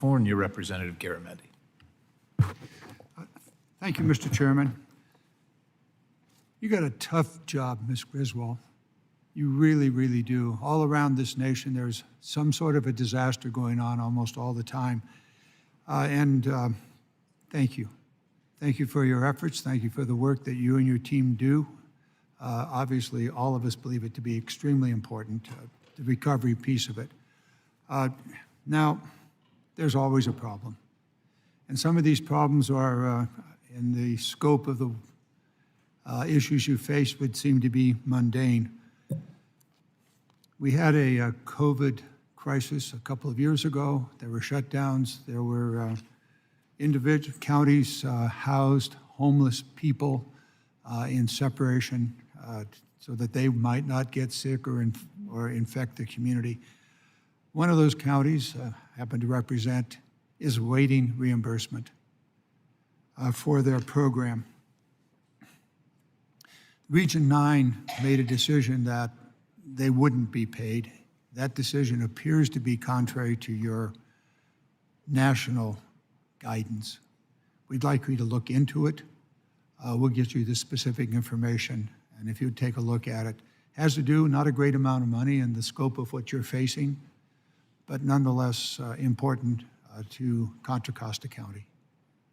California, Representative Garamendi. Thank you, Mr. Chairman. You got a tough job, Ms. Criswell. You really, really do. All around this nation, there's some sort of a disaster going on almost all the time. Thank you. Thank you for your efforts. Thank you for the work that you and your team do. Obviously, all of us believe it to be extremely important, the recovery piece of it. Now, there's always a problem. And some of these problems are in the scope of the issues you face would seem to be mundane. We had a COVID crisis a couple of years ago. There were shutdowns. There were individual counties housed homeless people in separation so that they might not get sick or infect the community. One of those counties happened to represent is awaiting reimbursement for their program. Region 9 made a decision that they wouldn't be paid. That decision appears to be contrary to your national guidance. We'd like you to look into it. We'll get you the specific information, and if you'd take a look at it. Has to do, not a great amount of money in the scope of what you're facing, but nonetheless important to Contra Costa County.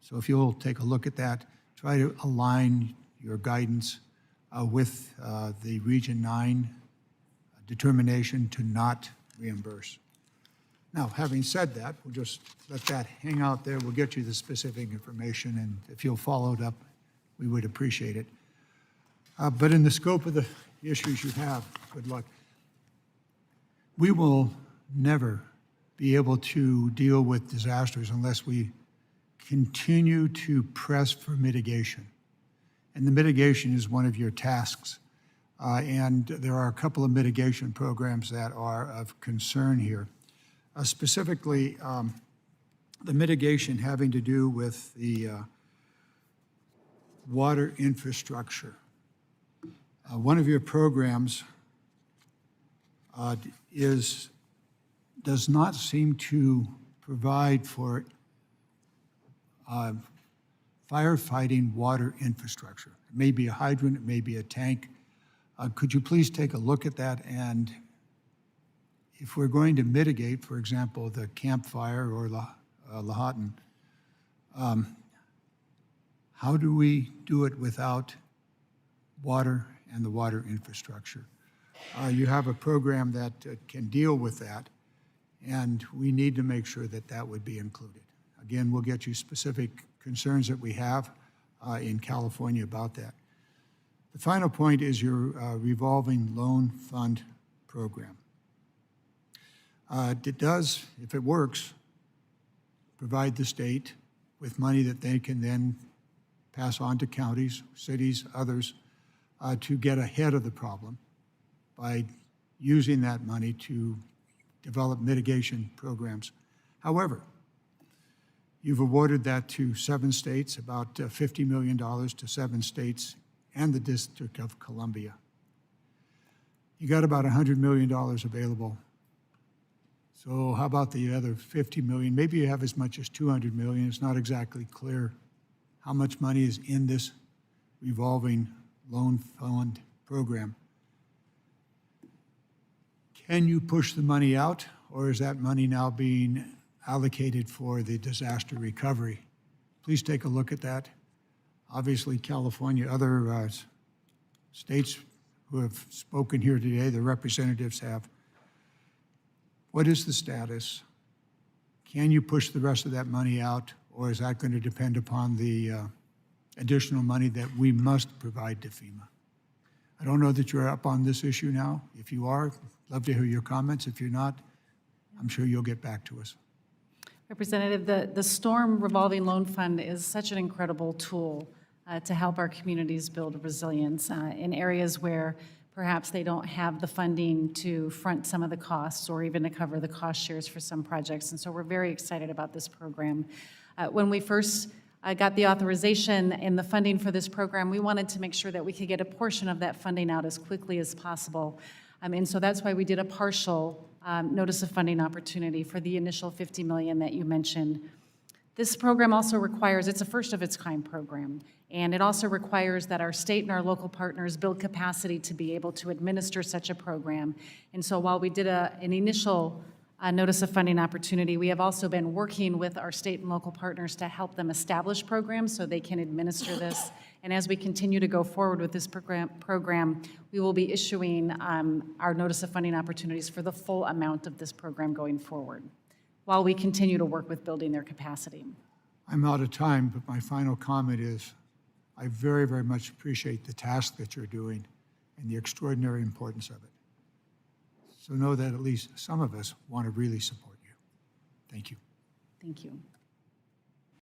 So if you'll take a look at that, try to align your guidance with the Region 9 determination to not reimburse. Now, having said that, we'll just let that hang out there. We'll get you the specific information, and if you'll follow it up, we would appreciate it. But in the scope of the issues you have, good luck. We will never be able to deal with disasters unless we continue to press for mitigation. And the mitigation is one of your tasks. And there are a couple of mitigation programs that are of concern here. Specifically, the mitigation having to do with the water infrastructure. One of your programs does not seem to provide for firefighting water infrastructure. It may be a hydrant, it may be a tank. Could you please take a look at that? And if we're going to mitigate, for example, the Camp Fire or Lahontan, how do we do it without water and the water infrastructure? You have a program that can deal with that, and we need to make sure that that would be included. Again, we'll get you specific concerns that we have in California about that. The final point is your revolving loan fund program. It does, if it works, provide the state with money that they can then pass on to counties, cities, others, to get ahead of the problem by using that money to develop mitigation programs. However, you've awarded that to 7 states, about $50 million to 7 states and the District of Columbia. You got about $100 million available. So how about the other 50 million? Maybe you have as much as 200 million. It's not exactly clear how much money is in this revolving loan fund program. Can you push the money out, or is that money now being allocated for the disaster recovery? Please take a look at that. Obviously, California, other states who have spoken here today, the representatives have. What is the status? Can you push the rest of that money out, or is that going to depend upon the additional money that we must provide to FEMA? I don't know that you're up on this issue now. If you are, love to hear your comments. If you're not, I'm sure you'll get back to us. Representative, the Storm Revolving Loan Fund is such an incredible tool to help our communities build resilience in areas where perhaps they don't have the funding to front some of the costs or even to cover the cost shares for some projects. And so we're very excited about this program. When we first got the authorization and the funding for this program, we wanted to make sure that we could get a portion of that funding out as quickly as possible. And so that's why we did a partial notice of funding opportunity for the initial $50 million that you mentioned. This program also requires, it's a first-of-its-kind program, and it also requires that our state and our local partners build capacity to be able to administer such a program. And so while we did an initial notice of funding opportunity, we have also been working with our state and local partners to help them establish programs so they can administer this. And as we continue to go forward with this program, we will be issuing our notice of funding opportunities for the full amount of this program going forward, while we continue to work with building their capacity. I'm out of time, but my final comment is I very, very much appreciate the task that you're doing and the extraordinary importance of it. So know that at least some of us want to really support you. Thank you. Thank you.